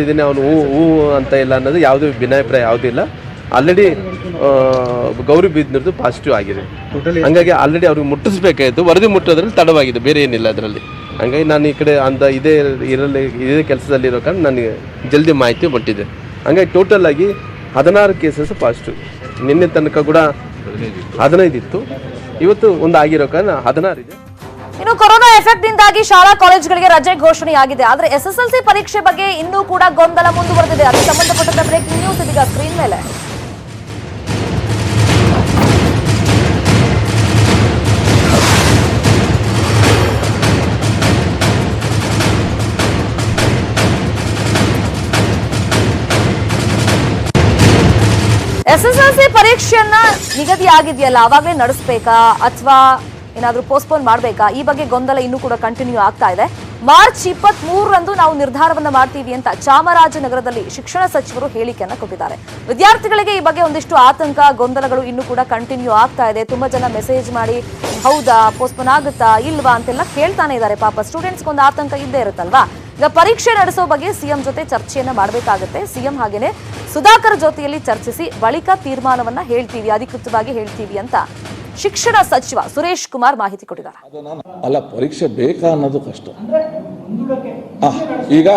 ಇದನ್ನೇ ಅವನು ಹೂ ಅಂತ ಇಲ್ಲ ಅನ್ನೋದು ಯಾವುದೇ ಭಿನ್ನಾಭಿಪ್ರಾಯ ಯಾವುದೂ ಇಲ್ಲ. ಆಲ್ರೆಡಿ ಗೌರಿಬಿದನೂರ್ದು ಪಾಸಿಟಿವ್ ಆಗಿದೆ. ಹಂಗಾಗಿ ಆಲ್ರೆಡಿ ಅವ್ರಿಗೆ ಮುಟ್ಟಿಸ್ಬೇಕಾಯಿತು, ವರದಿ ಮುಟ್ಟೋದ್ರಲ್ಲಿ ತಡವಾಗಿದೆ, ಬೇರೆ ಏನಿಲ್ಲ ಅದರಲ್ಲಿ. ಹಂಗಾಗಿ ನಾನು ಈ ಕಡೆ ಇದೇ ಕೆಲಸದಲ್ಲಿರೋ ಕಾರಣ ನನಗೆ ಜಲ್ದಿ ಮಾಹಿತಿ ಮುಟ್ಟಿದೆ. ಹಂಗಾಗಿ ಟೋಟಲ್ ಆಗಿ 16 ಕೇಸಸ್ ಪಾಸಿಟಿವ್. ನಿನ್ನೆ ತನಕ ಕೂಡ 15 ಇತ್ತು, ಇವತ್ತು ಒಂದು ಆಗಿರೋ ಕಾರಣ 16 ಇದೆ. ಇನ್ನು ಕೊರೋನಾ ಎಫೆಕ್ಟ್ ನಿಂದಾಗಿ ಶಾಲಾ ಕಾಲೇಜುಗಳಿಗೆ ರಜೆ ಘೋಷಣೆಯಾಗಿದೆ. ಆದರೆ SSLC ಪರೀಕ್ಷೆ ಬಗ್ಗೆ ಇನ್ನೂ ಕೂಡ ಗೊಂದಲ ಮುಂದುವರೆದಿದೆ. ಅದಕ್ಕೆ ಸಂಬಂಧಪಟ್ಟ ಬ್ರೇಕಿಂಗ್ ನ್ಯೂಸ್ ಇದೀಗ ಸ್ಕ್ರೀನ್ ಮೇಲೆ. SSLC ಪರೀಕ್ಷೆಯನ್ನ ನಿಗದಿ ಆಗಿದೆಯಲ್ಲ, ಅವಾಗಲೇ ನಡೆಸಬೇಕಾ ಅಥವಾ ಏನಾದರೂ ಪೋಸ್ಟ್ಪೋನ್ ಮಾಡಬೇಕಾ? ಈ ಬಗ್ಗೆ ಗೊಂದಲ ಇನ್ನೂ ಕೂಡ ಕಂಟಿನ್ಯೂ ಆಗ್ತಾ ಇದೆ. ಮಾರ್ಚ್ 23ರಂದು ನಾವು ನಿರ್ಧಾರವನ್ನ ಮಾಡ್ತೀವಿ ಅಂತ ಚಾಮರಾಜನಗರದಲ್ಲಿ ಶಿಕ್ಷಣ ಸಚಿವರು ಹೇಳಿಕೆಯನ್ನ ಕೊಟ್ಟಿದ್ದಾರೆ. ವಿದ್ಯಾರ್ಥಿಗಳಿಗೆ ಈ ಬಗ್ಗೆ ಒಂದಿಷ್ಟು ಆತಂಕ, ಗೊಂದಲಗಳು ಇನ್ನೂ ಕೂಡ ಕಂಟಿನ್ಯೂ ಆಗ್ತಾ ಇದೆ. ತುಂಬಾ ಜನ ಮೆಸೇಜ್ ಮಾಡಿ ಹೌದಾ, ಪೋಸ್ಟ್ಪೋನ್ ಆಗುತ್ತಾ ಇಲ್ವಾ ಅಂತೆಲ್ಲ ಕೇಳ್ತಾನೆ ಇದ್ದಾರೆ. ಪಾಪ ಸ್ಟೂಡೆಂಟ್ಸ್ಗೆ ಒಂದು ಆತಂಕ ಇದ್ದೇ ಇರುತ್ತಲ್ವಾ. ಈಗ ಪರೀಕ್ಷೆ ನಡೆಸೋ ಬಗ್ಗೆ ಸಿಎಂ ಜೊತೆ ಚರ್ಚೆಯನ್ನ ಮಾಡಬೇಕಾಗುತ್ತೆ. ಸಿಎಂ ಹಾಗೇನೆ ಸುಧಾಕರ್ ಜೊತೆಯಲ್ಲಿ ಚರ್ಚಿಸಿ ಬಳಿಕ ತೀರ್ಮಾನವನ್ನ ಹೇಳ್ತೀವಿ, ಅಧಿಕೃತವಾಗಿ ಹೇಳ್ತೀವಿ ಅಂತ ಶಿಕ್ಷಣ ಸಚಿವ ಸುರೇಶ್ ಕುಮಾರ್ ಮಾಹಿತಿ ಕೊಟ್ಟಿದ್ದಾರೆ. ಅಲ್ಲ, ಪರೀಕ್ಷೆ ಬೇಕಾ ಅನ್ನೋದು ಕಷ್ಟ. ಈಗ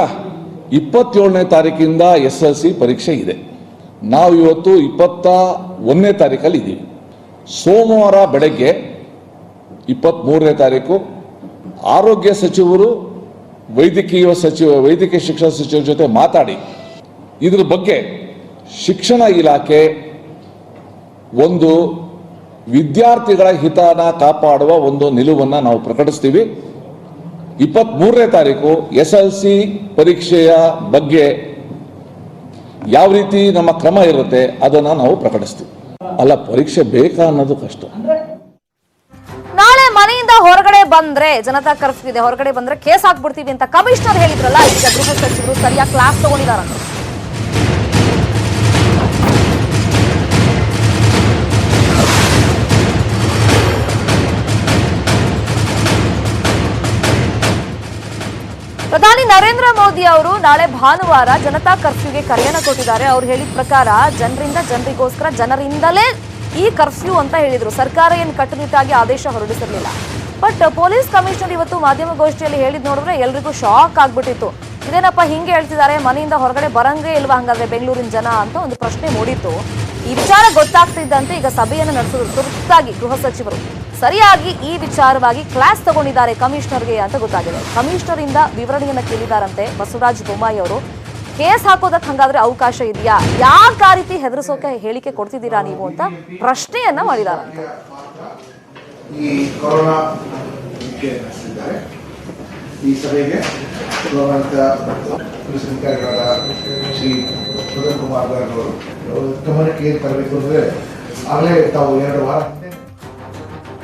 27ನೇ ತಾರೀಕಿಂದ SSLC ಪರೀಕ್ಷೆ ಇದೆ. ನಾವು ಇವತ್ತು 21ನೇ ತಾರೀಕಲ್ಲಿ ಇದ್ದೀವಿ. ಸೋಮವಾರ ಬೆಳಗ್ಗೆ 23ನೇ ತಾರೀಕು ಆರೋಗ್ಯ ಸಚಿವರು ವೈದ್ಯಕೀಯ ಶಿಕ್ಷಣ ಸಚಿವರ ಜೊತೆ ಮಾತಾಡಿ ಇದ್ರ ಬಗ್ಗೆ ಶಿಕ್ಷಣ ಇಲಾಖೆ ಒಂದು ವಿದ್ಯಾರ್ಥಿಗಳ ಹಿತನ ಕಾಪಾಡುವ ಒಂದು ನಿಲುವನ್ನು ನಾವು ಪ್ರಕಟಿಸ್ತೀವಿ. 23ನೇ ತಾರೀಕು SSLC ಪರೀಕ್ಷೆಯ ಬಗ್ಗೆ ಯಾವ ರೀತಿ ನಮ್ಮ ಕ್ರಮ ಇರುತ್ತೆ ಅದನ್ನು ನಾವು ಪ್ರಕಟಿಸ್ತೀವಿ. ಅಲ್ಲ, ಪರೀಕ್ಷೆ ಬೇಕಾ ಅನ್ನೋದು ಕಷ್ಟ. ನಾಳೆ ಮನೆಯಿಂದ ಹೊರಗಡೆ ಬಂದ್ರೆ ಜನತಾ ಕರ್ಫ್ಯೂ ಇದೆ, ಹೊರಗಡೆ ಬಂದ್ರೆ ಕೇಸ್ ಹಾಕ್ಬಿಡ್ತೀವಿ ಅಂತ ಕಮಿಷನರ್ ಹೇಳಿದ್ರಲ್ಲ, ಈಗ ಗೃಹ ಸಚಿವರು ಸರಿಯಾಗಿ ಕ್ಲಾಸ್ ತಗೊಂಡಿದ್ದಾರೆ. ಪ್ರಧಾನಿ ನರೇಂದ್ರ ಮೋದಿ ಅವರು ನಾಳೆ ಭಾನುವಾರ ಜನತಾ ಕರ್ಫ್ಯೂಗೆ ಕರೆಯನ್ನ ಕೊಟ್ಟಿದ್ದಾರೆ. ಅವ್ರು ಹೇಳಿದ ಪ್ರಕಾರ ಜನರಿಗೋಸ್ಕರ ಜನರಿಂದಲೇ ಈ ಕರ್ಫ್ಯೂ ಅಂತ ಹೇಳಿದ್ರು. ಸರ್ಕಾರ ಏನು ಕಟ್ಟುನಿಟ್ಟಾಗಿ ಆದೇಶ ಹೊರಡಿಸಿರಲಿಲ್ಲ. ಬಟ್ ಪೊಲೀಸ್ ಕಮಿಷನರ್ ಇವತ್ತು ಮಾಧ್ಯಮಗೋಷ್ಠಿಯಲ್ಲಿ ಹೇಳಿದ್ ನೋಡಿದ್ರೆ ಎಲ್ರಿಗೂ ಶಾಕ್ ಆಗ್ಬಿಟ್ಟಿತ್ತು. ಇದೇನಪ್ಪ ಹಿಂಗೆ ಹೇಳ್ತಿದ್ದಾರೆ, ಮನೆಯಿಂದ ಹೊರಗಡೆ ಬರಂಗೇ ಇಲ್ವಾ ಹಂಗಾದ್ರೆ ಬೆಂಗಳೂರಿನ ಜನ ಅಂತ ಒಂದು ಪ್ರಶ್ನೆ ಮೂಡಿತ್ತು. ಈ ವಿಚಾರ ಗೊತ್ತಾಗ್ತಿದ್ದಂತೆ ಈಗ ಸಭೆಯನ್ನು ನಡೆಸಿದ್ರು ತುರ್ತಾಗಿ ಗೃಹ ಸಚಿವರು. ಸರಿಯಾಗಿ ಈ ವಿಚಾರವಾಗಿ ಕ್ಲಾಸ್ ತಗೊಂಡಿದ್ದಾರೆ ಕಮಿಷನರ್ಗೆ ಅಂತ ಗೊತ್ತಾಗಿದೆ. ಕಮಿಷನರ್ ಇಂದ ವಿವರಣೆಯನ್ನ ಕೇಳಿದಾರಂತೆ ಬಸವರಾಜ ಬೊಮ್ಮಾಯಿ ಅವರು. ಕೇಸ್ ಹಾಕೋದಕ್ಕೆ ಹಂಗಾದ್ರೆ ಅವಕಾಶ ಇದೆಯಾ, ಯಾಕೆ ಆ ರೀತಿ ಹೆದರಿಸೋಕೆ ಹೇಳಿಕೆ ಕೊಡ್ತಿದ್ದೀರಾ ನೀವು ಅಂತ ಪ್ರಶ್ನೆಯನ್ನ ಮಾಡಿದಾರಂತೆ. ಈ ಕೊರೋನಾ ಈ ಸಭೆಗೆ ಶ್ರೀ ಸುಧೀರ್ ಕುಮಾರ್ ಅವರು ಗಮನಕ್ಕೆ ಏನು ತರಬೇಕು ಅಂದ್ರೆ ಆಗಲೇ ತಾವು 2 ವಾರ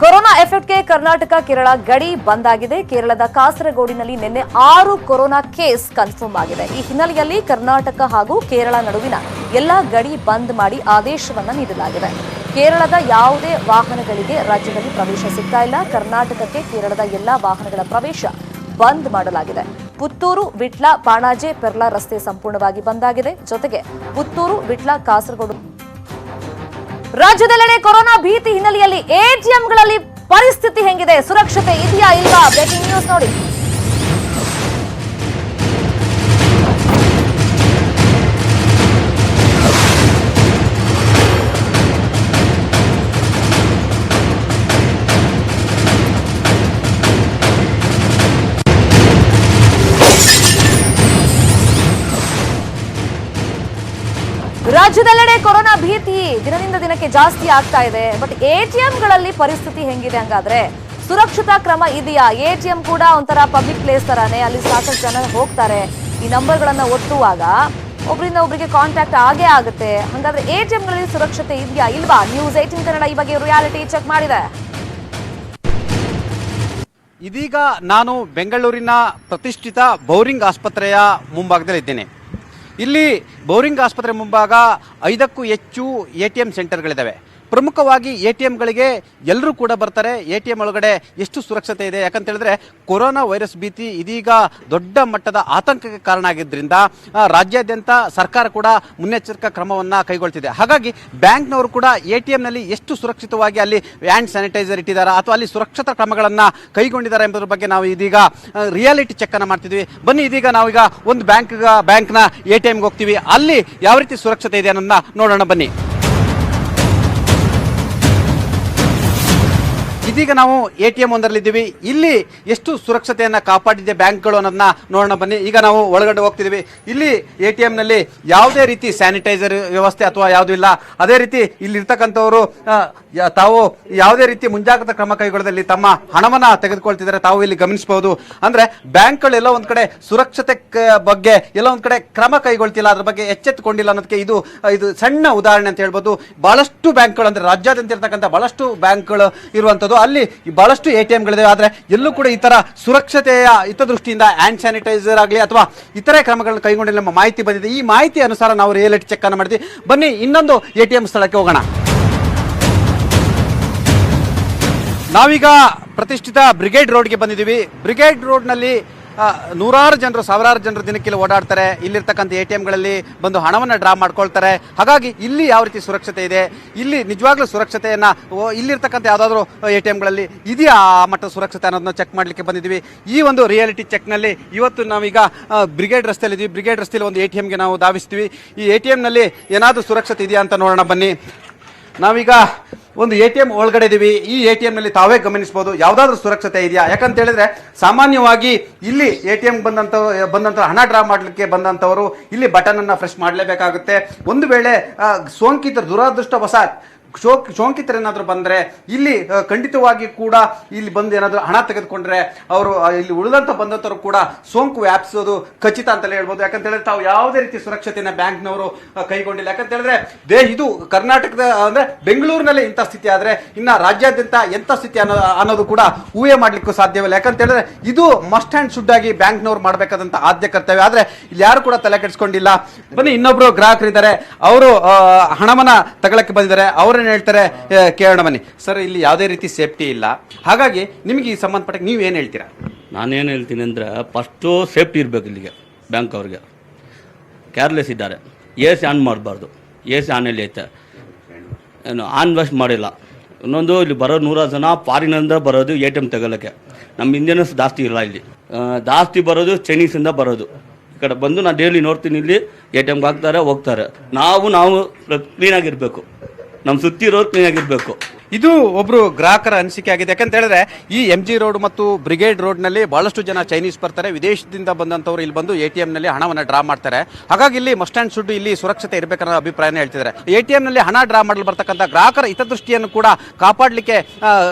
ಕೊರೋನಾ ಎಫೆಕ್ಟ್ಗೆ ಕರ್ನಾಟಕ ಕೇರಳ ಗಡಿ ಬಂದ್ ಆಗಿದೆ. ಕೇರಳದ ಕಾಸರಗೋಡಿನಲ್ಲಿ ನಿನ್ನೆ 6 ಕೊರೋನಾ ಕೇಸ್ ಕನ್ಫರ್ಮ್ ಆಗಿದೆ. ಈ ಹಿನ್ನೆಲೆಯಲ್ಲಿ ಕರ್ನಾಟಕ ಹಾಗೂ ಕೇರಳ ನಡುವಿನ ಎಲ್ಲಾ ಗಡಿ ಬಂದ್ ಮಾಡಿ ಆದೇಶವನ್ನ ನೀಡಲಾಗಿದೆ. ಕೇರಳದ ಯಾವುದೇ ವಾಹನಗಳಿಗೆ ರಾಜ್ಯದಲ್ಲಿ ಪ್ರವೇಶ ಸಿಗ್ತಾ ಇಲ್ಲ. ಕರ್ನಾಟಕಕ್ಕೆ ಕೇರಳದ ಎಲ್ಲಾ ವಾಹನಗಳ ಪ್ರವೇಶ ಬಂದ್ ಮಾಡಲಾಗಿದೆ. ಪುತ್ತೂರು, ವಿಟ್ಲ, ಪಾಣಾಜೆ, ಪೆರ್ಲಾ ರಸ್ತೆ ಸಂಪೂರ್ಣವಾಗಿ ಬಂದ್ ಆಗಿದೆ. ಜೊತೆಗೆ ಪುತ್ತೂರು, ವಿಟ್ಲ, ಕಾಸರಗೋಡು ರಾಜ್ಯದೆಲ್ಲೆಡೆ ಕೊರೋನಾ ಭೀತಿ ಹಿನ್ನೆಲೆಯಲ್ಲಿ ATMಗಳಲ್ಲಿ ಪರಿಸ್ಥಿತಿ ಹೆಂಗಿದೆ, ಸುರಕ್ಷತೆ ಇದೆಯಾ ಇಲ್ವಾ? ಬ್ರೇಕಿಂಗ್ ನ್ಯೂಸ್ ನೋಡಿ. ರಾಜ್ಯದೆಲ್ಲೆಡೆ ಕೊರೋನಾ ಭೀತಿ ದಿನದಿಂದ ದಿನಕ್ಕೆ ಜಾಸ್ತಿ ಆಗ್ತಾ ಇದೆ. ಬಟ್ ATMಗಳಲ್ಲಿ ಪರಿಸ್ಥಿತಿ ಹೆಂಗಿದೆ ಹಂಗಾದ್ರೆ? ಸುರಕ್ಷತಾ ಕ್ರಮ ಇದೆಯಾ? ATM ಕೂಡ ಒಂಥರ ಪಬ್ಲಿಕ್ ಪ್ಲೇಸ್ ತರಾನೇ, ಅಲ್ಲಿ ಸಾಕಷ್ಟು ಜನ ಹೋಗ್ತಾರೆ. ಈ ನಂಬರ್ಗಳನ್ನ ಒತ್ತುವಾಗ ಒಬ್ಬರಿಂದ ಒಬ್ಬರಿಗೆ ಕಾಂಟ್ಯಾಕ್ಟ್ ಆಗೇ ಆಗುತ್ತೆ. ಹಾಗಾದ್ರೆ ATMಗಳಲ್ಲಿ ಸುರಕ್ಷತೆ ಇದೆಯಾ ಇಲ್ವಾ? ನ್ಯೂಸ್ 18 ಕನ್ನಡ ಈ ಬಗ್ಗೆ ರಿಯಾಲಿಟಿ ಚೆಕ್ ಮಾಡಿದೆ. ಇದೀಗ ನಾನು ಬೆಂಗಳೂರಿನ ಪ್ರತಿಷ್ಠಿತ ಬೌರಿಂಗ್ ಆಸ್ಪತ್ರೆಯ ಮುಂಭಾಗದಲ್ಲಿದ್ದೇನೆ. ಇಲ್ಲಿ ಬೌರಿಂಗ್ ಆಸ್ಪತ್ರೆ ಮುಂಭಾಗ 5ಕ್ಕೂ ಹೆಚ್ಚು ATM ಸೆಂಟರ್ಗಳಿದ್ದಾವೆ. ಪ್ರಮುಖವಾಗಿ ATMಗಳಿಗೆ ಎಲ್ಲರೂ ಕೂಡ ಬರ್ತಾರೆ. ATM ಒಳಗಡೆ ಎಷ್ಟು ಸುರಕ್ಷತೆ ಇದೆ ಯಾಕಂತ ಹೇಳಿದ್ರೆ ಕೊರೋನಾ ವೈರಸ್ ಭೀತಿ ಇದೀಗ ದೊಡ್ಡ ಮಟ್ಟದ ಆತಂಕಕ್ಕೆ ಕಾರಣ ಆಗಿದ್ದರಿಂದ ರಾಜ್ಯಾದ್ಯಂತ ಸರ್ಕಾರ ಕೂಡ ಮುನ್ನೆಚ್ಚರಿಕಾ ಕ್ರಮವನ್ನ ಕೈಗೊಳ್ತಿದೆ. ಹಾಗಾಗಿ ಬ್ಯಾಂಕ್ನವರು ಕೂಡ ATMನಲ್ಲಿ ಎಷ್ಟು ಸುರಕ್ಷಿತವಾಗಿ ಅಲ್ಲಿ ಹ್ಯಾಂಡ್ ಸ್ಯಾನಿಟೈಸರ್ ಇಟ್ಟಿದ್ದಾರೆ ಅಥವಾ ಅಲ್ಲಿ ಸುರಕ್ಷತಾ ಕ್ರಮಗಳನ್ನ ಕೈಗೊಂಡಿದ್ದಾರೆ ಎಂಬುದರ ಬಗ್ಗೆ ನಾವು ಇದೀಗ ರಿಯಾಲಿಟಿ ಚೆಕ್ ಅನ್ನ ಮಾಡ್ತಿದ್ವಿ. ಬನ್ನಿ ಇದೀಗ ನಾವೀಗ ಒಂದು ಬ್ಯಾಂಕ್ನ ATMಗೆ ಹೋಗ್ತೀವಿ. ಅಲ್ಲಿ ಯಾವ ರೀತಿ ಸುರಕ್ಷತೆ ಇದೆ ಅನ್ನೋದನ್ನ ನೋಡೋಣ ಬನ್ನಿ. ಇದೀಗ ನಾವು ATM ಒಂದರಲ್ಲಿದ್ದೀವಿ. ಇಲ್ಲಿ ಎಷ್ಟು ಸುರಕ್ಷತೆಯನ್ನ ಕಾಪಾಡಿದೆ ಬ್ಯಾಂಕ್ಗಳು ಅನ್ನೋದನ್ನ ನೋಡೋಣ ಬನ್ನಿ. ಈಗ ನಾವು ಒಳಗಡೆ ಹೋಗ್ತಿದ್ದೀವಿ. ಇಲ್ಲಿ ATMನಲ್ಲಿ ಯಾವುದೇ ರೀತಿ ಸ್ಯಾನಿಟೈಸರ್ ವ್ಯವಸ್ಥೆ ಅಥವಾ ಯಾವುದೂ ಇಲ್ಲ. ಅದೇ ರೀತಿ ಇಲ್ಲಿ ಇರ್ತಕ್ಕಂಥವರು ತಾವು ಯಾವುದೇ ರೀತಿ ಮುಂಜಾಗ್ರತಾ ಕ್ರಮ ಕೈಗೊಳ್ಳದಲ್ಲಿ ತಮ್ಮ ಹಣವನ್ನ ತೆಗೆದುಕೊಳ್ತಿದ್ದಾರೆ. ತಾವು ಇಲ್ಲಿ ಗಮನಿಸಬಹುದು. ಅಂದ್ರೆ ಬ್ಯಾಂಕ್ಗಳು ಎಲ್ಲ ಒಂದ್ ಕಡೆ ಸುರಕ್ಷತೆ ಬಗ್ಗೆ ಎಲ್ಲ ಒಂದ್ ಕಡೆ ಕ್ರಮ ಕೈಗೊಳ್ತಿಲ್ಲ, ಅದ್ರ ಬಗ್ಗೆ ಎಚ್ಚೆತ್ತುಕೊಂಡಿಲ್ಲ ಅನ್ನೋದಕ್ಕೆ ಇದು ಸಣ್ಣ ಉದಾಹರಣೆ ಅಂತ ಹೇಳ್ಬೋದು. ಬಹಳಷ್ಟು ಬ್ಯಾಂಕ್ಗಳು ಅಂದ್ರೆ ರಾಜ್ಯಾದ್ಯಂತ ಇರ್ತಕ್ಕಂಥ ಬಹಳಷ್ಟು ಬ್ಯಾಂಕ್ಗಳು ಇರುವಂತದ್ದು, ಅಲ್ಲಿ ಬಹಳಷ್ಟು ATMಗಳಿದೆ. ಆದ್ರೆ ಎಲ್ಲೂ ಕೂಡ ಈ ತರ ಸುರಕ್ಷತೆಯ ಹಿತದೃಷ್ಟಿಯಿಂದ ಹ್ಯಾಂಡ್ ಸ್ಯಾನಿಟೈಸರ್ ಆಗಲಿ ಅಥವಾ ಇತರೆ ಕ್ರಮಗಳನ್ನು ಕೈಗೊಂಡಿಲ್ಲ ಎಂಬ ಮಾಹಿತಿ ಬಂದಿದೆ. ಈ ಮಾಹಿತಿ ಅನುಸಾರ ನಾವು ರಿಯಾಲಿಟಿ ಚೆಕ್ ಅನ್ನು ಮಾಡಿದ್ವಿ. ಬನ್ನಿ ಇನ್ನೊಂದು ATM ಸ್ಥಳಕ್ಕೆ ಹೋಗೋಣ. ನಾವೀಗ ಪ್ರತಿಷ್ಠಿತ ಬ್ರಿಗೇಡ್ ರೋಡ್ಗೆ ಬಂದಿದ್ದೀವಿ. ಬ್ರಿಗೇಡ್ ರೋಡ್ನಲ್ಲಿ ನೂರಾರು ಜನರು ಸಾವಿರಾರು ಜನರು ದಿನಕ್ಕೆ ಓಡಾಡ್ತಾರೆ. ಇಲ್ಲಿರ್ತಕ್ಕಂಥ ATMಗಳಲ್ಲಿ ಬಂದು ಹಣವನ್ನು ಡ್ರಾ ಮಾಡ್ಕೊಳ್ತಾರೆ. ಹಾಗಾಗಿ ಇಲ್ಲಿ ಯಾವ ರೀತಿ ಸುರಕ್ಷತೆ ಇದೆ, ಇಲ್ಲಿ ನಿಜವಾಗ್ಲೂ ಸುರಕ್ಷತೆಯನ್ನ ಇಲ್ಲಿರ್ತಕ್ಕಂಥ ಯಾವುದಾದ್ರೂ ATMಗಳಲ್ಲಿ ಇದೆಯಾ ಆ ಮಟ್ಟ ಸುರಕ್ಷತೆ ಅನ್ನೋದನ್ನ ಚೆಕ್ ಮಾಡಲಿಕ್ಕೆ ಬಂದಿದ್ದೀವಿ. ಈ ಒಂದು ರಿಯಾಲಿಟಿ ಚೆಕ್ನಲ್ಲಿ ಇವತ್ತು ನಾವೀಗ ಬ್ರಿಗೇಡ್ ರಸ್ತೆಯಲ್ಲಿ ಇದ್ದೀವಿ. ಬ್ರಿಗೇಡ್ ರಸ್ತೆಯಲ್ಲಿ ಒಂದು ATMಗೆ ನಾವು ಧಾವಿಸ್ತೀವಿ. ಈ ATMನಲ್ಲಿ ಏನಾದರೂ ಸುರಕ್ಷತೆ ಇದೆಯಾ ಅಂತ ನೋಡೋಣ ಬನ್ನಿ. ನಾವೀಗ ಒಂದು ATM ಒಳಗಡೆ ಇದೀವಿ. ಈ ATMನಲ್ಲಿ ತಾವೇ ಗಮನಿಸಬಹುದು ಯಾವುದಾದ್ರೂ ಸುರಕ್ಷತೆ ಇದೆಯಾ. ಯಾಕಂತ ಹೇಳಿದ್ರೆ ಸಾಮಾನ್ಯವಾಗಿ ಇಲ್ಲಿ ATM ಬಂದಂತ ಹಣ ಡ್ರಾ ಮಾಡಲಿಕ್ಕೆ ಬಂದಂತವರು ಇಲ್ಲಿ ಬಟನ್ ಅನ್ನ ಪ್ರೆಸ್ ಮಾಡಲೇಬೇಕಾಗುತ್ತೆ. ಒಂದು ವೇಳೆ ಸೋಂಕಿತರು ದುರದೃಷ್ಟವಶಾತ್ ಸೋಂಕಿತರೇನಾದರೂ ಬಂದರೆ ಇಲ್ಲಿ ಖಂಡಿತವಾಗಿ ಕೂಡ ಇಲ್ಲಿ ಬಂದು ಏನಾದರೂ ಹಣ ತೆಗೆದುಕೊಂಡ್ರೆ ಅವರು ಇಲ್ಲಿ ಉಳಿದಂತ ಬಂದಂತವರು ಕೂಡ ಸೋಂಕು ವ್ಯಾಪಿಸೋದು ಖಚಿತ ಅಂತಲೇ ಹೇಳ್ಬೋದು. ಯಾಕಂತ ಹೇಳಿದ್ರೆ ತಾವು ಯಾವುದೇ ರೀತಿ ಸುರಕ್ಷತೆಯನ್ನ ಬ್ಯಾಂಕ್ನವರು ಕೈಗೊಂಡಿಲ್ಲ. ಯಾಕಂತ ಹೇಳಿದ್ರೆ ಇದು ಕರ್ನಾಟಕದ ಅಂದ್ರೆ ಬೆಂಗಳೂರಿನಲ್ಲಿ ಇಂಥ ಸ್ಥಿತಿ ಆದ್ರೆ ಇನ್ನ ರಾಜ್ಯಾದ್ಯಂತ ಎಂಥ ಸ್ಥಿತಿ ಅನ್ನೋದು ಕೂಡ ಊಹೆ ಮಾಡ್ಲಿಕ್ಕೂ ಸಾಧ್ಯವಿಲ್ಲ. ಯಾಕಂತ ಹೇಳಿದ್ರೆ ಇದು ಮಸ್ಟ್ ಅಂಡ್ ಶುಡ್ ಆಗಿ ಬ್ಯಾಂಕ್ನವರು ಮಾಡಬೇಕಾದಂತ ಆದ್ಯ ಕರ್ತವ್ಯ. ಆದ್ರೆ ಇಲ್ಲಿ ಯಾರು ಕೂಡ ತಲೆ ಕೆಡಿಸ್ಕೊಂಡಿಲ್ಲ. ಬನ್ನಿ ಇನ್ನೊಬ್ರು ಗ್ರಾಹಕರಿದ್ದಾರೆ, ಅವರು ಹಣವನ್ನ ತಗೊಳಕ್ಕೆ ಬಂದಿದ್ದಾರೆ. ಅವ್ರನ್ನ ಹೇಳ್ತಾರೆ ಕೇಳೋಣ ಬನ್ನಿ. ಸರ್, ಇಲ್ಲಿ ಯಾವುದೇ ರೀತಿ ಸೇಫ್ಟಿ ಇಲ್ಲ, ಹಾಗಾಗಿ ನಿಮಗೆ ಈ ಸಂಬಂಧಪಟ್ಟ ನೀವು ಏನು ಹೇಳ್ತೀರಾ? ನಾನೇನು ಹೇಳ್ತೀನಿ ಅಂದರೆ ಫಸ್ಟು ಸೇಫ್ಟಿ ಇರಬೇಕು. ಇಲ್ಲಿಗೆ ಬ್ಯಾಂಕ್ ಅವ್ರಿಗೆ ಕೇರ್ಲೆಸ್ ಇದ್ದಾರೆ. AC ಆನ್ ಮಾಡಬಾರ್ದು. AC ಆನಲ್ಲಿ ಐತೆ, ಏನು ಆನ್ ವಾಶ್ ಮಾಡಿಲ್ಲ. ಇನ್ನೊಂದು ಇಲ್ಲಿ ಬರೋ 100 ಜನ ಫಾರಿನಿಂದ ಬರೋದು ATM ತಗೊಳ್ಳೋಕ್ಕೆ. ನಮ್ಮ ಇಂಡಿಯನ್ಸ್ ಜಾಸ್ತಿ ಇಲ್ಲ ಇಲ್ಲಿ, ಜಾಸ್ತಿ ಬರೋದು ಚೈನೀಸಿಂದ ಬರೋದು. ಈ ಕಡೆ ಬಂದು ನಾನು ಡೈಲಿ ನೋಡ್ತೀನಿ, ಇಲ್ಲಿ ATMಗೆ ಹಾಕ್ತಾರೆ ಹೋಗ್ತಾರೆ. ನಾವು ಕ್ಲೀನಾಗಿರಬೇಕು, ನಮ್ಮ ಸುತ್ತಿರೋರು ಕ್ಲೀನಾಗಿರಬೇಕು. ಇದು ಒಬ್ರು ಗ್ರಾಹಕರ ಅನಿಸಿಕೆ ಆಗಿದೆ. ಯಾಕಂತ ಹೇಳಿದ್ರೆ ಈ MG ರೋಡ್ ಮತ್ತು ಬ್ರಿಗೇಡ್ ರೋಡ್ನಲ್ಲಿ ಬಹಳಷ್ಟು ಜನ ಚೈನೀಸ್ ಬರ್ತಾರೆ, ವಿದೇಶದಿಂದ ಬಂದಂತವರು ಇಲ್ಲಿ ಬಂದು ATMನಲ್ಲಿ ಹಣವನ್ನು ಡ್ರಾ ಮಾಡ್ತಾರೆ. ಹಾಗಾಗಿ ಇಲ್ಲಿ ಮಸ್ಟ್ ಅಂಡ್ ಶುಡ್ ಇಲ್ಲಿ ಸುರಕ್ಷತೆ ಇರಬೇಕನ್ನೋ ಅಭಿಪ್ರಾಯನ ಹೇಳ್ತಿದ್ದಾರೆ. ATMನಲ್ಲಿ ಹಣ ಡ್ರಾ ಮಾಡಲು ಬರ್ತಕ್ಕಂಥ ಗ್ರಾಹಕರ ಹಿತದೃಷ್ಟಿಯನ್ನು ಕೂಡ ಕಾಪಾಡಲಿಕ್ಕೆ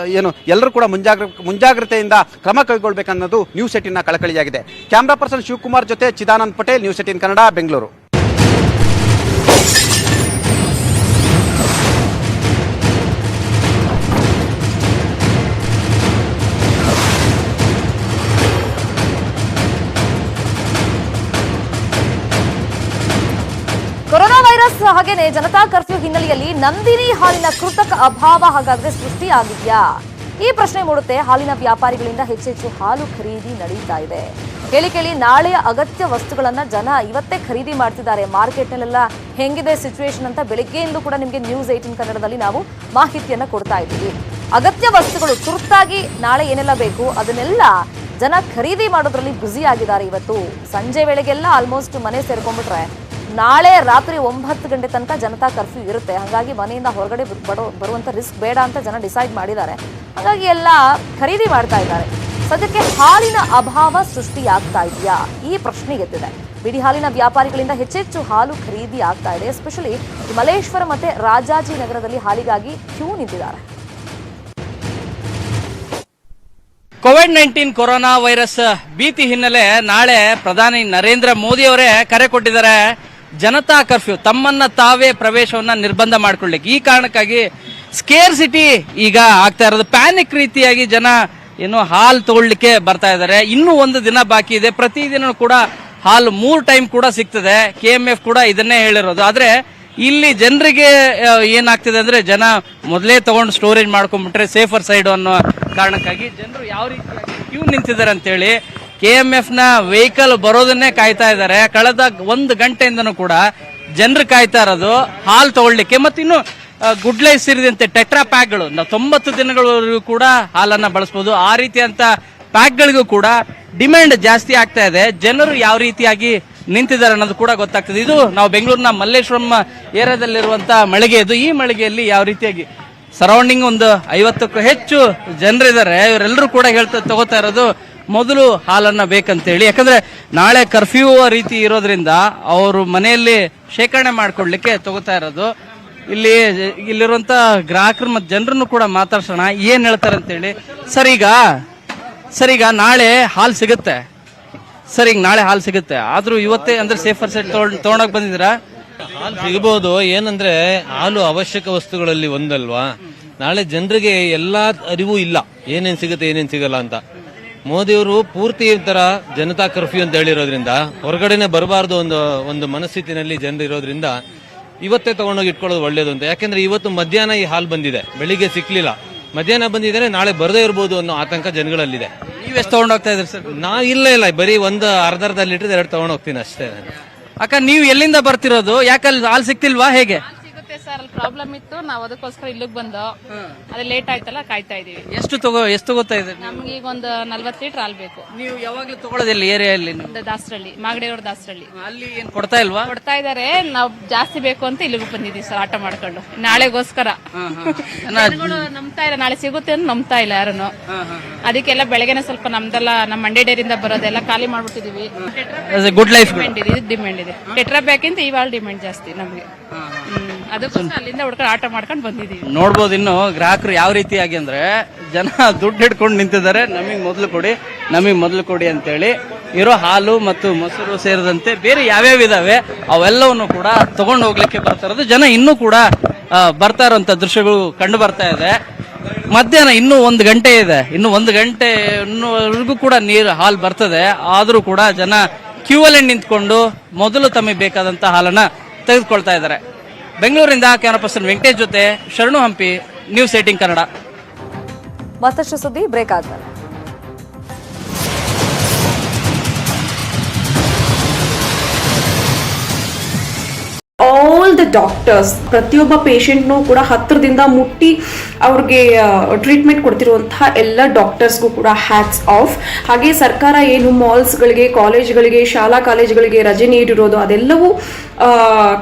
ಎಲ್ಲರೂ ಕೂಡ ಮುಂಜಾಗ್ರತೆಯಿಂದ ಕ್ರಮ ಕೈಗೊಳ್ಳಬೇಕನ್ನೋದು ನ್ಯೂಸ್ 18ನ ಕಳಕಳಿಯಾಗಿದೆ. ಕ್ಯಾಮ್ರಾ ಪರ್ಸನ್ ಶಿವಕುಮಾರ್ ಜೊತೆ Chidanand Patel, news 18 Kannada, Bengaluru. Corona virus ಹಾಗೇನೆ ಜನತಾ ಕರ್ಫ್ಯೂ ಹಿನ್ನೆಲೆಯಲ್ಲಿ ನಂದಿನಿ ಹಾಲಿನ ಕೃತಕ ಅಭಾವ ಹಾಗಾದ್ರೆ ಸೃಷ್ಟಿಯಾಗಿದೆಯಾ? ಈ ಪ್ರಶ್ನೆ ಮೂಡುತ್ತೆ. ಹಾಲಿನ ವ್ಯಾಪಾರಿಗಳಿಂದ ಹೆಚ್ಚೆಚ್ಚು ಹಾಲು ಖರೀದಿ ನಡೀತಾ ಇದೆ. ಕೇಳಿ ನಾಳೆಯ ಅಗತ್ಯ ವಸ್ತುಗಳನ್ನ ಜನ ಇವತ್ತೇ ಖರೀದಿ ಮಾಡ್ತಿದ್ದಾರೆ. ಮಾರ್ಕೆಟ್ನಲ್ಲೆಲ್ಲ ಹೆಂಗಿದೆ ಸಿಚುವೇಶನ್ ಅಂತ ಬೆಳಿಗ್ಗೆಯಿಂದಲೂ ಕೂಡ ನಿಮಗೆ ನ್ಯೂಸ್ 18 ಕನ್ನಡದಲ್ಲಿ ನಾವು ಮಾಹಿತಿಯನ್ನ ಕೊಡ್ತಾ ಇದ್ದೀವಿ. ಅಗತ್ಯ ವಸ್ತುಗಳು ತುರ್ತಾಗಿ ನಾಳೆ ಏನೆಲ್ಲ ಬೇಕು ಅದನ್ನೆಲ್ಲ ಜನ ಖರೀದಿ ಮಾಡೋದ್ರಲ್ಲಿ ಬ್ಯುಸಿ ಆಗಿದ್ದಾರೆ. ಇವತ್ತು ಸಂಜೆ ವೇಳೆಗೆಲ್ಲ ಆಲ್ಮೋಸ್ಟ್ ಮನೆ ಸೇರ್ಕೊಂಡ್ಬಿಟ್ರೆ ನಾಳೆ ರಾತ್ರಿ 9 ಗಂಟೆ ತನಕ ಜನತಾ ಕರ್ಫ್ಯೂ ಇರುತ್ತೆ. ಹಾಗಾಗಿ ಮನೆಯಿಂದ ಹೊರಗಡೆ ಬರುವಂತ ರಿಸ್ಕ್ ಬೇಡ ಅಂತ ಜನ ಡಿಸೈಡ್ ಮಾಡಿದ್ದಾರೆ. ಹಾಗಾಗಿ ಎಲ್ಲ ಖರೀದಿ ಮಾಡ್ತಾ ಇದ್ದಾರೆ. ಸದ್ಯಕ್ಕೆ ಹಾಲಿನ ಅಭಾವ ಸೃಷ್ಟಿಯಾಗ್ತಾ ಇದೆಯಾ ಈ ಪ್ರಶ್ನೆ ಎದ್ದಿದೆ. ಬಿಡಿ ಹಾಲಿನ ವ್ಯಾಪಾರಿಗಳಿಂದ ಹೆಚ್ಚೆಚ್ಚು ಹಾಲು ಖರೀದಿ ಆಗ್ತಾ ಇದೆ. ಎಸ್ಪೆಷಲಿ ಮಲ್ಲೇಶ್ವರ ಮತ್ತೆ ರಾಜಾಜಿನಗರದಲ್ಲಿ ಹಾಲಿಗಾಗಿ ಕ್ಯೂ ನಿಂತಿದ್ದಾರೆ. ಕೋವಿಡ್-19 ಕೊರೋನಾ ವೈರಸ್ ಭೀತಿ ಹಿನ್ನೆಲೆ ನಾಳೆ ಪ್ರಧಾನಿ ನರೇಂದ್ರ ಮೋದಿ ಅವರೇ ಕರೆ ಕೊಟ್ಟಿದ್ದಾರೆ. ಜನತಾ ಕರ್ಫ್ಯೂ, ತಮ್ಮನ್ನ ತಾವೇ ಪ್ರವೇಶವನ್ನ ನಿರ್ಬಂಧ ಮಾಡ್ಕೊಳ್ಳಿಕ್ಕೆ. ಈ ಕಾರಣಕ್ಕಾಗಿ ಸ್ಕೇರ್ ಸಿಟಿ ಈಗ ಆಗ್ತಾ ಇರೋದು. ಪ್ಯಾನಿಕ್ ರೀತಿಯಾಗಿ ಜನ ಏನು ಹಾಲು ತಗೊಳ್ಳಿಕ್ಕೆ ಬರ್ತಾ ಇದ್ದಾರೆ. ಇನ್ನೂ ಒಂದು ದಿನ ಬಾಕಿ ಇದೆ. ಪ್ರತಿದಿನ ಕೂಡ ಹಾಲು 3 ಟೈಮ್ ಕೂಡ ಸಿಗ್ತದೆ. KMF ಕೂಡ ಇದನ್ನೇ ಹೇಳಿರೋದು. ಆದ್ರೆ ಇಲ್ಲಿ ಜನರಿಗೆ ಏನಾಗ್ತಿದೆ ಅಂದ್ರೆ ಜನ ಮೊದಲೇ ತಗೊಂಡು ಸ್ಟೋರೇಜ್ ಮಾಡ್ಕೊಂಡ್ಬಿಟ್ರೆ ಸೇಫರ್ ಸೈಡ್ ಅನ್ನೋ ಕಾರಣಕ್ಕಾಗಿ ಜನರು ಯಾವ ರೀತಿಯಾಗಿ ಕ್ಯೂ ನಿಂತಿದ್ದಾರೆ ಅಂತೇಳಿ KMF ನ ವೆಹಿಕಲ್ ಬರೋದನ್ನೇ ಕಾಯ್ತಾ ಇದ್ದಾರೆ. ಕಳೆದ 1 ಗಂಟೆಯಿಂದನೂ ಕೂಡ ಜನರು ಕಾಯ್ತಾ ಇರೋದು ಹಾಲು ತಗೊಳ್ಳಿಕ್ಕೆ. ಮತ್ತಿನ್ನು ಗುಡ್ ಲೈಫ್ ಸೇರಿದಂತೆ ಟೆಟ್ರಾ ಪ್ಯಾಕ್ಗಳು 90 ದಿನಗಳವರೆಗೂ ಕೂಡ ಹಾಲನ್ನ ಬಳಸಬಹುದು. ಆ ರೀತಿಯಂತ ಪ್ಯಾಕ್ಗಳಿಗೂ ಕೂಡ ಡಿಮ್ಯಾಂಡ್ ಜಾಸ್ತಿ ಆಗ್ತಾ ಇದೆ. ಜನರು ಯಾವ ರೀತಿಯಾಗಿ ನಿಂತಿದ್ದಾರೆ ಅನ್ನೋದು ಕೂಡ ಗೊತ್ತಾಗ್ತದೆ. ಇದು ನಾವು ಬೆಂಗಳೂರಿನ ಮಲ್ಲೇಶ್ವರಂ ಏರಿಯಾದಲ್ಲಿರುವಂತ ಮಳಿಗೆ. ಇದು ಈ ಮಳಿಗೆಯಲ್ಲಿ ಯಾವ ರೀತಿಯಾಗಿ ಸರೌಂಡಿಂಗ್ ಒಂದು 50ಕ್ಕೂ ಹೆಚ್ಚು ಜನರಿದ್ದಾರೆ. ಇವರೆಲ್ಲರೂ ಕೂಡ ತಗೋತಾ ಇರೋದು ಮೊದಲು ಹಾಲನ್ನ ಬೇಕಂತೇಳಿ. ಯಾಕಂದ್ರೆ ನಾಳೆ ಕರ್ಫ್ಯೂ ರೀತಿ ಇರೋದ್ರಿಂದ ಅವರು ಮನೆಯಲ್ಲಿ ಶೇಖರಣೆ ಮಾಡ್ಕೊಡ್ಲಿಕ್ಕೆ ತಗೋತಾ ಇರೋದು. ಇಲ್ಲಿರುವಂತ ಗ್ರಾಹಕರು ಮತ್ತು ಜನರನ್ನು ಕೂಡ ಮಾತಾಡ್ಸೋಣ, ಏನ್ ಹೇಳ್ತಾರೆ ಅಂತೇಳಿ. ಸರ್ ಈಗ ನಾಳೆ ಹಾಲು ಸಿಗುತ್ತೆ. ಸರ್ ಈಗ ನಾಳೆ ಹಾಲು ಸಿಗುತ್ತೆ, ಆದ್ರೂ ಇವತ್ತೇ ಅಂದ್ರೆ ಸೇಫರ್ ಸೈಡ್ ತಗೊಂಡೋಗಿ ಬಂದಿದ್ದೀರಾ? ಹಾಲು ಸಿಗಬಹುದು. ಏನಂದ್ರೆ ಹಾಲು ಅವಶ್ಯಕ ವಸ್ತುಗಳಲ್ಲಿ ಒಂದಲ್ವಾ. ನಾಳೆ ಜನರಿಗೆ ಎಲ್ಲಾ ಅರಿವು ಇಲ್ಲ ಏನೇನ್ ಸಿಗುತ್ತೆ ಏನೇನ್ ಸಿಗಲ್ಲ ಅಂತ. ಮೋದಿಯವರು ಪೂರ್ತಿ ತರ ಜನತಾ ಕರ್ಫ್ಯೂ ಅಂತ ಹೇಳಿರೋದ್ರಿಂದ ಹೊರಗಡೆನೆ ಬರಬಾರ್ದು ಒಂದು ಮನಸ್ಥಿತಿನಲ್ಲಿ ಜನರು ಇರೋದ್ರಿಂದ ಇವತ್ತೇ ತಗೊಂಡೋಗಿ ಇಟ್ಕೊಳ್ಳೋದು ಒಳ್ಳೇದು ಅಂತ. ಯಾಕಂದ್ರೆ ಇವತ್ತು ಮಧ್ಯಾಹ್ನ ಈ ಹಾಲು ಬಂದಿದೆ, ಬೆಳಿಗ್ಗೆ ಸಿಕ್ಲಿಲ್ಲ. ಮಧ್ಯಾಹ್ನ ಬಂದಿದ್ರೆ ನಾಳೆ ಬರದೇ ಇರ್ಬೋದು ಅನ್ನೋ ಆತಂಕ ಜನಗಳಲ್ಲಿದೆ. ನೀವೆಷ್ಟು ತಗೊಂಡೋಗ್ತಾ ಇದ್ರಿ ಸರ್? ಇಲ್ಲ ಬರೀ ಒಂದು ಅರ್ಧ ಲೀಟರ್ 2 ತಗೊಂಡ್ ಹೋಗ್ತೀನಿ ಅಷ್ಟೇ. ಅಕ್ಕ, ನೀವು ಎಲ್ಲಿಂದ ಬರ್ತಿರೋದು? ಯಾಕಲ್ಲಿ ಹಾಲು ಸಿಕ್ತಿಲ್ವಾ ಹೇಗೆ? ಸಿಗುತ್ತೆ ಸರ್, ಅಲ್ಲಿ ಪ್ರಾಬ್ಲಮ್ ಇತ್ತು, ನಾವು ಅದಕ್ಕೋಸ್ಕರ ಇಲ್ಲಿಗೆ ಬಂದು ಅದೇ ಲೇಟ್ ಆಯ್ತಲ್ಲ, ಕಾಯ್ತಾ ಇದೀವಿ. ಎಷ್ಟು ತಗೋತಾ ಇದ್ರಿ? ನಮ್ಗೆ ಈಗ ಒಂದು 40 ಲೀಟರ್ ಹಾಲು ಬೇಕು. ನೀವು ಯಾವಾಗ್ಲೂ ತಗೊಳ್ಳೋದಿಲ್ಲ ಏರಿಯಲ್ಲಿ? ದಾಸರಳ್ಳಿ, ಮಾಗಡಿ ರೋಡ್ ದಾಸರಳ್ಳಿ. ಅಲ್ಲಿ ಏನ್ ಕೊಡ್ತಾ ಇಲ್ವಾ? ಕೊಡ್ತಾ ಇದಾರೆ, ನಾವು ಜಾಸ್ತಿ ಬೇಕು ಅಂತ ಇಲ್ಲಿಗೂ ಬಂದಿದೀವಿ ಸರ್, ಆಟ ಮಾಡ್ಕೊಂಡು ನಾಳೆಗೋಸ್ಕರ. ಜನಗಳು ನಂಬ್ತಾ ಇಲ್ಲ, ನಾಳೆ ಸಿಗುತ್ತೆ ಅಂತ ನಂಬ್ತಾ ಇಲ್ಲ ಯಾರನ್ನು. ಅದಕ್ಕೆಲ್ಲ ಬೆಳಗ್ಗೆನೆ ಸ್ವಲ್ಪ ನಮ್ದೆಲ್ಲ ನಮ್ಮ ಮಂಡ್ಯ ಡೇರಿಂದ ಬರೋದೆಲ್ಲ ಖಾಲಿ ಮಾಡ್ಬಿಟ್ಟಿದೀವಿ. ಗುಡ್ ಲೈಫ್ ಡಿಮ್ಯಾಂಡ್ ಇದೆ. ಟೆಟ್ರಾ ಪ್ಯಾಕಿಂತ ಇವಾಗ ಡಿಮ್ಯಾಂಡ್ ಜಾಸ್ತಿ ನಮ್ಗೆ. ಅದಕ್ಕೋಸ್ಕರ ಅಲ್ಲಿಂದ ಹುಡ್ಕೊಂಡು ಆಟ ಮಾಡ್ಕೊಂಡು ಬಂದಿದೀವಿ. ನೋಡ್ಬೋದು ಇನ್ನು ಗ್ರಾಹಕರು ಯಾವ ರೀತಿಯಾಗಿ ಅಂದ್ರೆ ಜನ ದುಡ್ಡು ಹಿಡ್ಕೊಂಡು ನಿಂತಿದ್ದಾರೆ. ನಮಗೆ ಮೊದಲು ಕೊಡಿ ಅಂತೇಳಿ. ಇರೋ ಹಾಲು ಮತ್ತು ಮೊಸರು ಸೇರಿದಂತೆ ಬೇರೆ ಯಾವ್ಯಾವ ಇದಾವೆ ಅವೆಲ್ಲವನ್ನು ಕೂಡ ತಗೊಂಡು ಹೋಗ್ಲಿಕ್ಕೆ ಬರ್ತಾ ಇರೋದು. ಜನ ಇನ್ನೂ ಕೂಡ ಬರ್ತಾ ಇರೋಂಥ ದೃಶ್ಯಗಳು ಕಂಡು ಬರ್ತಾ ಇದೆ. ಮಧ್ಯಾಹ್ನ ಇನ್ನೂ 1 ಗಂಟೆ ಇದೆ. ಇನ್ನು 1 ಗಂಟೆ ಇನ್ನೂವರೆಗೂ ಕೂಡ ಹಾಲು ಬರ್ತದೆ. ಆದ್ರೂ ಕೂಡ ಜನ ಕ್ಯೂ ಅಲ್ಲಿ ನಿಂತ್ಕೊಂಡು ಮೊದಲು ತಮಗೆ ಬೇಕಾದಂತ ಹಾಲನ್ನ ತೆಗೆದುಕೊಳ್ತಾ ಇದ್ದಾರೆ. ಬೆಂಗಳೂರಿಂದ ಕ್ಯಾಮರಾ ಪರ್ಸನ್ ವೆಂಕಟೇಶ್ ಜೊತೆ ಶರಣು ಹಂಪಿ, ನ್ಯೂಸ್ 18 ಕನ್ನಡ. ಮತ್ತಷ್ಟು ಸುದ್ದಿ ಬ್ರೇಕ್ ಆದ್ಮೇಲೆ. ಆಲ್ ದ ಡಾಕ್ಟರ್ಸ್, ಪ್ರತಿಯೊಬ್ಬ ಪೇಷಂಟ್ನು ಕೂಡ ಹತ್ತಿರದಿಂದ ಮುಟ್ಟಿ ಅವ್ರಿಗೆ ಟ್ರೀಟ್ಮೆಂಟ್ ಕೊಡ್ತಿರುವಂತಹ ಎಲ್ಲ ಡಾಕ್ಟರ್ಸ್ಗೂ ಕೂಡ ಹ್ಯಾಟ್ಸ್ ಆಫ್. ಹಾಗೆ ಸರ್ಕಾರ ಏನು ಮಾಲ್ಸ್ಗಳಿಗೆ, ಕಾಲೇಜ್ಗಳಿಗೆ, ಶಾಲಾ ಕಾಲೇಜುಗಳಿಗೆ ರಜೆ ನೀಡಿರೋದು ಅದೆಲ್ಲವೂ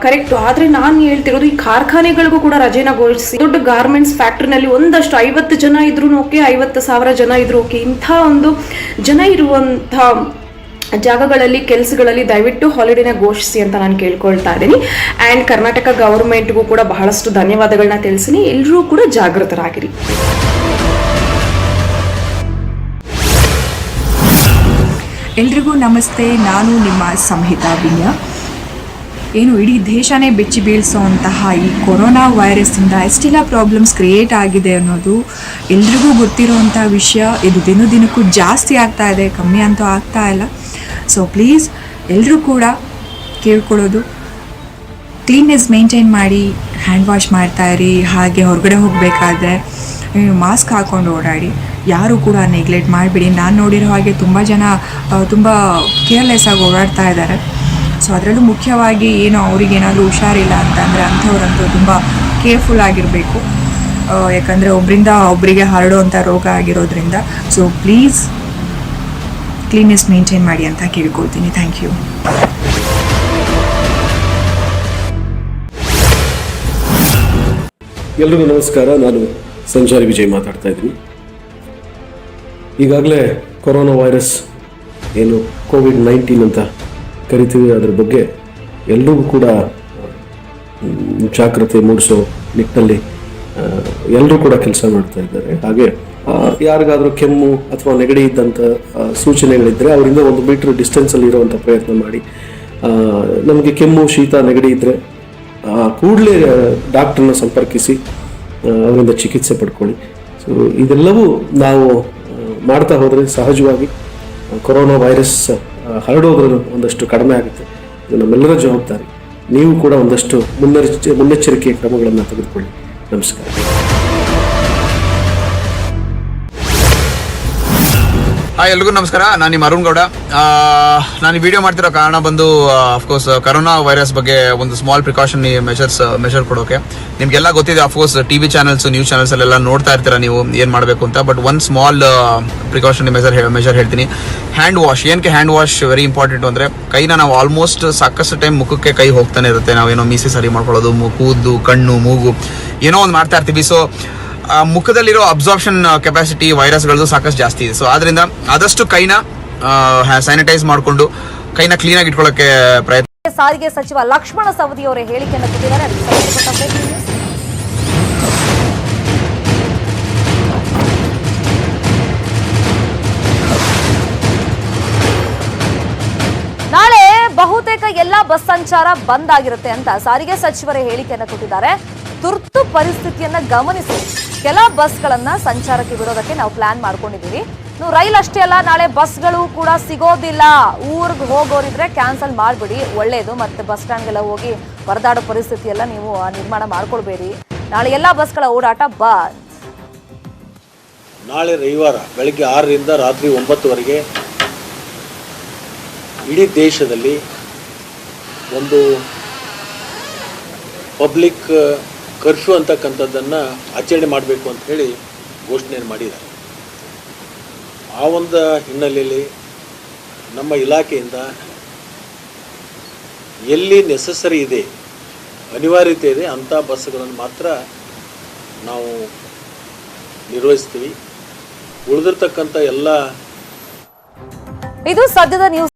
ಕರೆಕ್ಟು. ಆದರೆ ನಾನು ಹೇಳ್ತಿರೋದು ಈ ಕಾರ್ಖಾನೆಗಳಿಗೂ ಕೂಡ ರಜೆನ ಘೋಷಿಸಿ, ದೊಡ್ಡ ಗಾರ್ಮೆಂಟ್ಸ್ ಫ್ಯಾಕ್ಟ್ರಿನಲ್ಲಿ ಒಂದಷ್ಟು 50 ಜನ ಇದ್ರೂ ಓಕೆ, 50,000 ಜನ ಇದ್ರೂ ಓಕೆ, ಇಂಥ ಒಂದು ಜನ ಇರುವಂಥ ಜಾಗಗಳಲ್ಲಿ, ಕೆಲಸಗಳಲ್ಲಿ ದಯವಿಟ್ಟು ಹಾಲಿಡೇನ ಘೋಷಿಸಿ ಅಂತ ನಾನು ಕೇಳ್ಕೊಳ್ತಾ ಇದ್ದೀನಿ. ಆ್ಯಂಡ್ ಕರ್ನಾಟಕ ಗವರ್ಮೆಂಟ್ಗೂ ಕೂಡ ಬಹಳಷ್ಟು ಧನ್ಯವಾದಗಳನ್ನ ತಿಳಿಸ್ತೀನಿ. ಎಲ್ಲರೂ ಕೂಡ ಜಾಗೃತರಾಗಿರಿ. ಎಲ್ರಿಗೂ ನಮಸ್ತೆ, ನಾನು ನಿಮ್ಮ ಸಂಹಿತಾ ವಿನ್ಯ. ಏನು ಇಡೀ ದೇಶನೇ ಬೆಚ್ಚಿ ಬೀಳಿಸೋಂತಹ ಈ ಕೊರೋನಾ ವೈರಸ್ಸಿಂದ ಎಷ್ಟೆಲ್ಲ ಪ್ರಾಬ್ಲಮ್ಸ್ ಕ್ರಿಯೇಟ್ ಆಗಿದೆ ಅನ್ನೋದು ಎಲ್ರಿಗೂ ಗೊತ್ತಿರೋವಂಥ ವಿಷಯ. ಇದು ದಿನಕ್ಕೂ ಜಾಸ್ತಿ ಆಗ್ತಾ ಇದೆ, ಕಮ್ಮಿ ಅಂತೂ ಆಗ್ತಾ ಇಲ್ಲ. ಸೊ ಪ್ಲೀಸ್ ಎಲ್ಲರೂ ಕೂಡ ಕೇಳ್ಕೊಳ್ಳೋದು, ಕ್ಲೀನ್ನೆಸ್ ಮೇಂಟೈನ್ ಮಾಡಿ, ಹ್ಯಾಂಡ್ ವಾಶ್ ಮಾಡ್ತಾಯಿರಿ. ಹಾಗೆ ಹೊರಗಡೆ ಹೋಗಬೇಕಾದ್ರೆ ಮಾಸ್ಕ್ ಹಾಕ್ಕೊಂಡು ಓಡಾಡಿ. ಯಾರೂ ಕೂಡ ನೆಗ್ಲೆಕ್ಟ್ ಮಾಡಿಬಿಡಿ. ನಾನು ನೋಡಿರೋ ಹಾಗೆ ತುಂಬ ಜನ ತುಂಬ ಕೇರ್ಲೆಸ್ ಆಗಿ ಓಡಾಡ್ತಾ ಇದ್ದಾರೆ. ಸೊ ಅದರಲ್ಲೂ ಮುಖ್ಯವಾಗಿ ಏನು ಅವ್ರಿಗೇನಾದರೂ ಹುಷಾರಿಲ್ಲ ಅಂತಂದರೆ ಅಂಥವ್ರಂತೂ ತುಂಬ ಕೇರ್ಫುಲ್ ಆಗಿರಬೇಕು. ಯಾಕಂದರೆ ಒಬ್ಬರಿಂದ ಒಬ್ಬರಿಗೆ ಹರಡುವಂಥ ರೋಗ ಆಗಿರೋದ್ರಿಂದ. ಸೊ ಪ್ಲೀಸ್ ಕ್ಲೀನ್ನೆಸ್ ಮೇಂಟೈನ್ ಮಾಡಿ ಅಂತ ಕೇಳ್ಕೊಳ್ತೀನಿ. Thank you. ಎಲ್ರಿಗೂ ನಮಸ್ಕಾರ. ನಾನು ಸಂಚಾರಿ ವಿಜಯ್ ಮಾತಾಡ್ತಾ ಇದ್ದೀನಿ. ಈಗಾಗಲೇ ಕೊರೋನಾ ವೈರಸ್ ಏನು ಕೋವಿಡ್-19 ಅಂತ ಕರಿತೀವಿ, ಅದರ ಬಗ್ಗೆ ಎಲ್ಲರಿಗೂ ಕೂಡ ಜಾಗೃತಿ ಮೂಡಿಸೋ ನಿಟ್ಟಿನಲ್ಲಿ ಎಲ್ಲರೂ ಕೂಡ ಕೆಲಸ ಮಾಡ್ತಾ ಇದ್ದಾರೆ. ಹಾಗೆ ಯಾರಿಗಾದರೂ ಕೆಮ್ಮು ಅಥವಾ ನೆಗಡಿ ಇದ್ದಂಥ ಸೂಚನೆಗಳಿದ್ದರೆ ಅವರಿಂದ 1 ಮೀಟರ್ ಡಿಸ್ಟೆನ್ಸಲ್ಲಿ ಇರುವಂಥ ಪ್ರಯತ್ನ ಮಾಡಿ. ನಮಗೆ ಕೆಮ್ಮು, ಶೀತ, ನೆಗಡಿ ಇದ್ದರೆ ಕೂಡಲೇ ಡಾಕ್ಟ್ರನ್ನ ಸಂಪರ್ಕಿಸಿ ಅವರಿಂದ ಚಿಕಿತ್ಸೆ ಪಡ್ಕೊಳ್ಳಿ. ಸೊ ಇದೆಲ್ಲವೂ ನಾವು ಮಾಡ್ತಾ ಹೋದರೆ ಸಹಜವಾಗಿ ಕೊರೋನಾ ವೈರಸ್ ಹರಡೋದ್ರೂ ಒಂದಷ್ಟು ಕಡಿಮೆ ಆಗುತ್ತೆ. ಇದು ನಮ್ಮೆಲ್ಲರ ಜವಾಬ್ದಾರಿ. ನೀವು ಕೂಡ ಒಂದಷ್ಟು ಮುನ್ನೆಚ್ಚರಿಕೆ ಕ್ರಮಗಳನ್ನು ತೆಗೆದುಕೊಳ್ಳಿ. ನಮಸ್ಕಾರ. ಹಾಯ್, ಎಲ್ರಿಗೂ ನಮಸ್ಕಾರ. ನಾನು ನಿಮ್ಮ ಅರುಣ್ ಗೌಡ. ನಾನು ಈ ವಿಡಿಯೋ ಮಾಡ್ತಿರೋ ಕಾರಣ ಬಂದು ಅಫ್ಕೋರ್ಸ್ ಕರೋನಾ ವೈರಸ್ ಬಗ್ಗೆ ಒಂದು ಸ್ಮಾಲ್ ಪ್ರಿಕಾಷನ್ ಮೆಷರ್ ಕೊಡೋಕೆ. ನಿಮಗೆಲ್ಲ ಗೊತ್ತಿದೆ, of course TV channels, news channels ಅಲ್ಲೆಲ್ಲ ನೋಡ್ತಾ ಇರ್ತೀರಾ ನೀವು ಏನು ಮಾಡಬೇಕು ಅಂತ. ಬಟ್ ಒಂದು ಸ್ಮಾಲ್ ಪ್ರಿಕಾಷನ್ ಮೆಷರ್ ಹೇಳ್ತೀನಿ. Hand wash. ಏನಕ್ಕೆ ಹ್ಯಾಂಡ್ ವಾಶ್ ವೆರಿ ಇಂಪಾರ್ಟೆಂಟ್ ಅಂದರೆ, ಕೈನ ನಾವು ಆಲ್ಮೋಸ್ಟ್ ಸಾಕಷ್ಟು ಟೈಮ್ ಮುಖಕ್ಕೆ ಕೈ ಹೋಗ್ತಾನೆ ಇರುತ್ತೆ. ನಾವೇನೋ ಮೀಸೆ ಸರಿ ಮಾಡ್ಕೊಳ್ಳೋದು, ಕೂದಲು, ಕಣ್ಣು, ಮೂಗು ಏನೋ ಒಂದು ಮಾಡ್ತಾ ಇರ್ತೀವಿ. ಸೊ ಮುಖದಲ್ಲಿರೋ ಅಬ್ಸಾರ್ಪ್ಷನ್ ಕೆಪಾಸಿಟಿ ವೈರಸ್ಗಳದ್ದು ಸಾಕಷ್ಟು ಜಾಸ್ತಿ ಇದೆ. ಸೊ ಆದ್ರಿಂದ ಆದಷ್ಟು ಕೈನ ಸ್ಯಾನಿಟೈಸ್ ಮಾಡಿಕೊಂಡು ಕೈನ ಕ್ಲೀನಾಗಿ ಇಟ್ಕೊಳ್ಳೋಕೆ ಪ್ರಯತ್ನ. ಸಾರಿಗೆ ಸಚಿವ ಲಕ್ಷ್ಮಣ ಸವದಿ ಅವರೇ ಹೇಳಿಕೆಯನ್ನು ಕೊಟ್ಟಿದ್ದಾರೆ. ನಾಳೆ ಬಹುತೇಕ ಎಲ್ಲಾ ಬಸ್ ಸಂಚಾರ ಬಂದ್ ಆಗಿರುತ್ತೆ ಅಂತ ಸಾರಿಗೆ ಸಚಿವರೇ ಹೇಳಿಕೆಯನ್ನು ಕೊಟ್ಟಿದ್ದಾರೆ. ತುರ್ತು ಪರಿಸ್ಥಿತಿಯನ್ನ ಗಮನಿಸಿ ಕೆಲ ಬಸ್ಗಳನ್ನ ಸಂಚಾರಕ್ಕೆ ಬಿಡೋದಕ್ಕೆ ನಾವು ಪ್ಲಾನ್ ಮಾಡ್ಕೊಂಡಿದ್ದೀವಿ. ನೀವು ರೈಲ್ ಅಷ್ಟೇ ಅಲ್ಲ, ನಾಳೆ ಬಸ್ಗಳು ಕೂಡ ಸಿಗೋದಿಲ್ಲ. ಊರಿಗೆ ಹೋಗೋರಿದ್ರೆ ಕ್ಯಾನ್ಸಲ್ ಮಾಡಿಬಿಡಿ, ಒಳ್ಳೇದು. ಮತ್ತೆ ಬಸ್ ಸ್ಟ್ಯಾಂಡ್ಗೆಲ್ಲ ಹೋಗಿ ಪರದಾಡೋ ಪರಿಸ್ಥಿತಿ ಎಲ್ಲ ನೀವು ನಿರ್ಮಾಣ ಮಾಡ್ಕೊಳ್ಬೇಡಿ. ನಾಳೆ ಎಲ್ಲ ಬಸ್ಗಳ ಓಡಾಟ ಬಂದ್. ನಾಳೆ ರವಿವಾರ ಬೆಳಗ್ಗೆ 6ರಿಂದ ರಾತ್ರಿ 9ವರೆಗೆ ಇಡೀ ದೇಶದಲ್ಲಿ ಒಂದು ಪಬ್ಲಿಕ್ ಕರ್ಫ್ಯೂ ಅಂತಕ್ಕಂಥದ್ದನ್ನು ಆಚರಣೆ ಮಾಡಬೇಕು ಅಂತ ಹೇಳಿ ಘೋಷಣೆಯನ್ನು ಮಾಡಿದ್ದಾರೆ. ಆ ಒಂದು ಹಿನ್ನೆಲೆಯಲ್ಲಿ ನಮ್ಮ ಇಲಾಖೆಯಿಂದ ಎಲ್ಲಿ ನೆಸಸರಿ ಇದೆ, ಅನಿವಾರ್ಯತೆ ಇದೆ ಅಂಥ ಬಸ್ಸುಗಳನ್ನು ಮಾತ್ರ ನಾವು ನಿರ್ವಹಿಸ್ತೀವಿ. ಉಳಿದಿರ್ತಕ್ಕಂಥ ಎಲ್ಲ ಇದು ಸದ್ಯದ ನ್ಯೂಸ್.